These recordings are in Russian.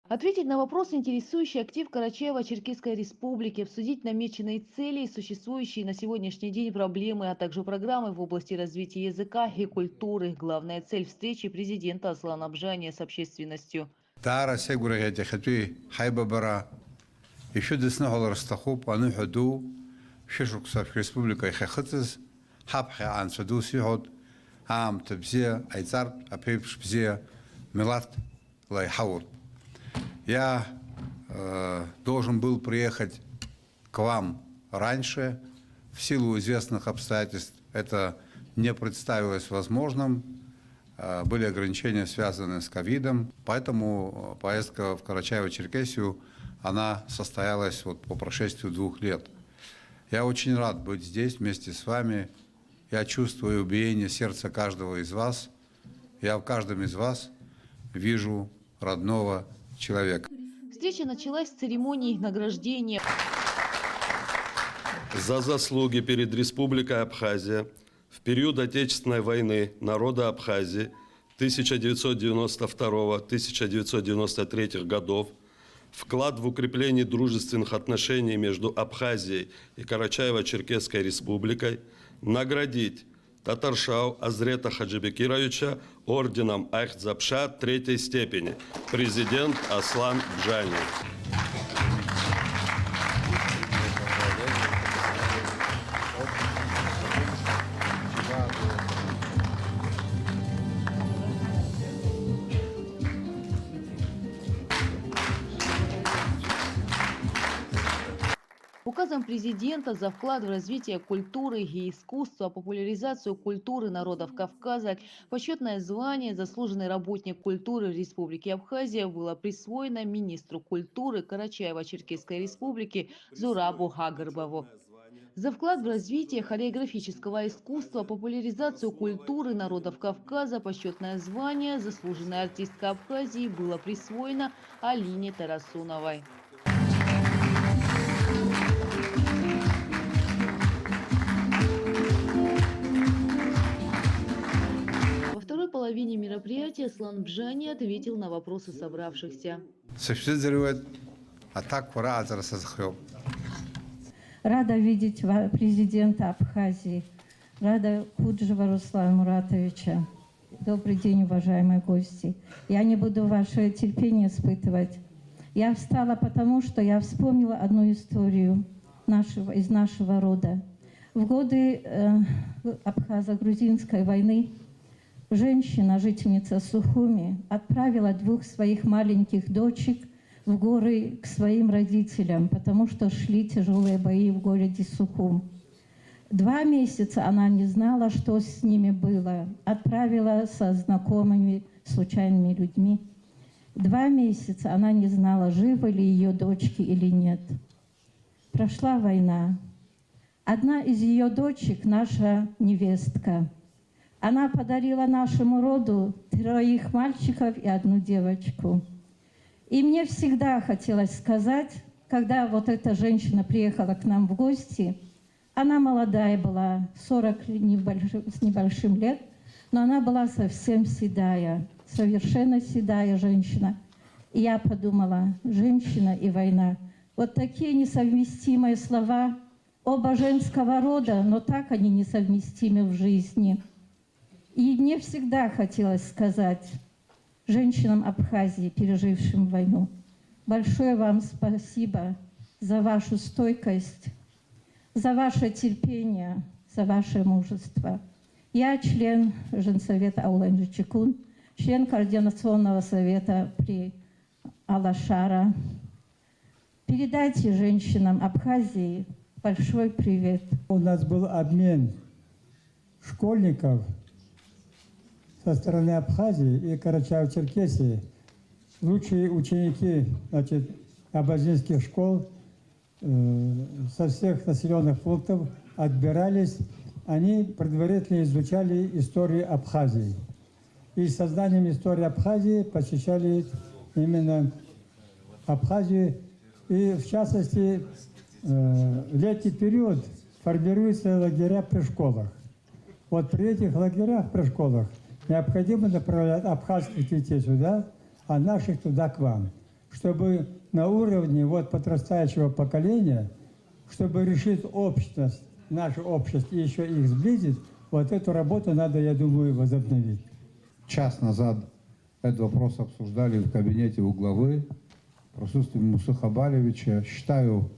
Ответить на вопросы, интересующие актив Карачаево-Черкесской Республики, обсудить намеченные цели и существующие на сегодняшний день проблемы, а также программы в области развития языка и культуры. Главная цель встречи президента Аслана Бжания с общественностью. Тара сегурегете хатуи хайбабара. Еще десна растахуп, ану хаду, шишукса в республика хахатыз, хабха ансаду сихот, табзе, айцар, апепш бзе, милат лайхаут. Я должен был приехать к вам раньше. В силу известных обстоятельств это не представилось возможным. Были ограничения, связанные с ковидом. Поэтому поездка в Карачаево-Черкесию, она состоялась по прошествию 2 лет. Я очень рад быть здесь вместе с вами. Я чувствую биение сердца каждого из вас. Я в каждом из вас вижу родного человека. Встреча началась с церемонии награждения. За заслуги перед Республикой Абхазия в период Отечественной войны народа Абхазии 1992-1993 годов, вклад в укрепление дружественных отношений между Абхазией и Карачаево-Черкесской Республикой наградить Татаршау Азрета Хаджибекировича орденом Айх-Запша 3-й степени. Президент Аслан Бжания. Указом президента за вклад в развитие культуры и искусства, популяризацию культуры народов Кавказа, почетное звание «Заслуженный работник культуры Республики Абхазия» было присвоено министру культуры Карачаево-Черкесской Республики Зурабу Хагарбову. За вклад в развитие хореографического искусства, популяризацию культуры народов Кавказа почетное звание «Заслуженная артистка Абхазии» было присвоено Алине Тарасуновой. Во второй половине мероприятия Аслан Бжания ответил на вопросы собравшихся. Рада видеть президента Абхазии, рада Куджева Руслана Муратовича. Добрый день, уважаемые гости. Я не буду ваше терпение испытывать. Я встала потому, что я вспомнила одну историю из нашего рода. В годы Абхазо-Грузинской войны женщина, жительница Сухуми, отправила 2 своих маленьких дочек в горы к своим родителям, потому что шли тяжелые бои в городе Сухум. 2 месяца она не знала, что с ними было. Отправила со знакомыми, случайными людьми. 2 месяца она не знала, живы ли ее дочки или нет. Прошла война. Одна из ее дочек, наша невестка, она подарила нашему роду 3 мальчиков и 1 девочку. И мне всегда хотелось сказать, когда вот эта женщина приехала к нам в гости, она молодая была, 40 с небольшим лет, но она была совсем седая, совершенно седая женщина. И я подумала, женщина и война, вот такие несовместимые слова, оба женского рода, но так они несовместимы в жизни. И мне всегда хотелось сказать женщинам Абхазии, пережившим войну, большое вам спасибо за вашу стойкость, за ваше терпение, за ваше мужество. Я член Женсовета Ауланджичекун, член Координационного совета при Алашара. Передайте женщинам Абхазии большой привет. У нас был обмен школьников со стороны Абхазии и Карачаево-Черкесии. Лучшие ученики, абхазинских школ со всех населенных пунктов отбирались. Они предварительно изучали историю Абхазии. И сознанием истории Абхазии посещали именно Абхазию. И в частности, в летний период формируются лагеря при школах. Вот при этих лагерях при школах необходимо направлять абхазских детей сюда, а наших туда к вам, чтобы на уровне вот подрастающего поколения, чтобы решить общность, нашу общность и еще их сблизить, вот эту работу надо, я думаю, возобновить. Час назад этот вопрос обсуждали в кабинете у главы в присутствии Мусы Хабалевича. Считаю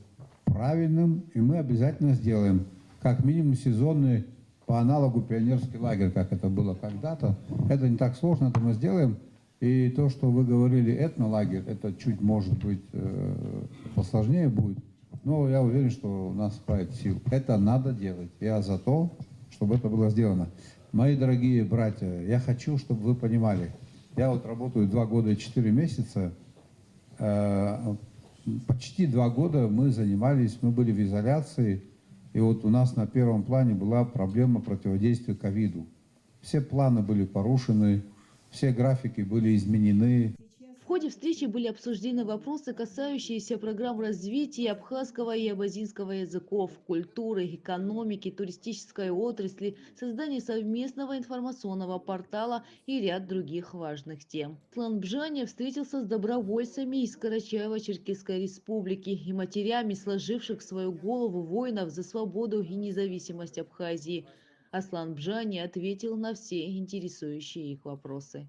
правильным, и мы обязательно сделаем как минимум сезонный по аналогу пионерский лагерь, как это было когда-то. Это не так сложно, это мы сделаем. И то, что вы говорили, этнолагерь, это чуть, может быть, посложнее будет. Но я уверен, что у нас хватит сил. Это надо делать. Я за то, чтобы это было сделано. Мои дорогие братья, я хочу, чтобы вы понимали. Я вот работаю 2 года и 4 месяца. Почти 2 года мы занимались, мы были в изоляции. И вот у нас на первом плане была проблема противодействия ковиду. Все планы были порушены, все графики были изменены. В ходе встречи были обсуждены вопросы, касающиеся программ развития абхазского и абазинского языков, культуры, экономики, туристической отрасли, создания совместного информационного портала и ряд других важных тем. Аслан Бжаня встретился с добровольцами из Карачаево-Черкесской республики и матерями, сложивших свою голову воинов за свободу и независимость Абхазии. Аслан Бжаня ответил на все интересующие их вопросы.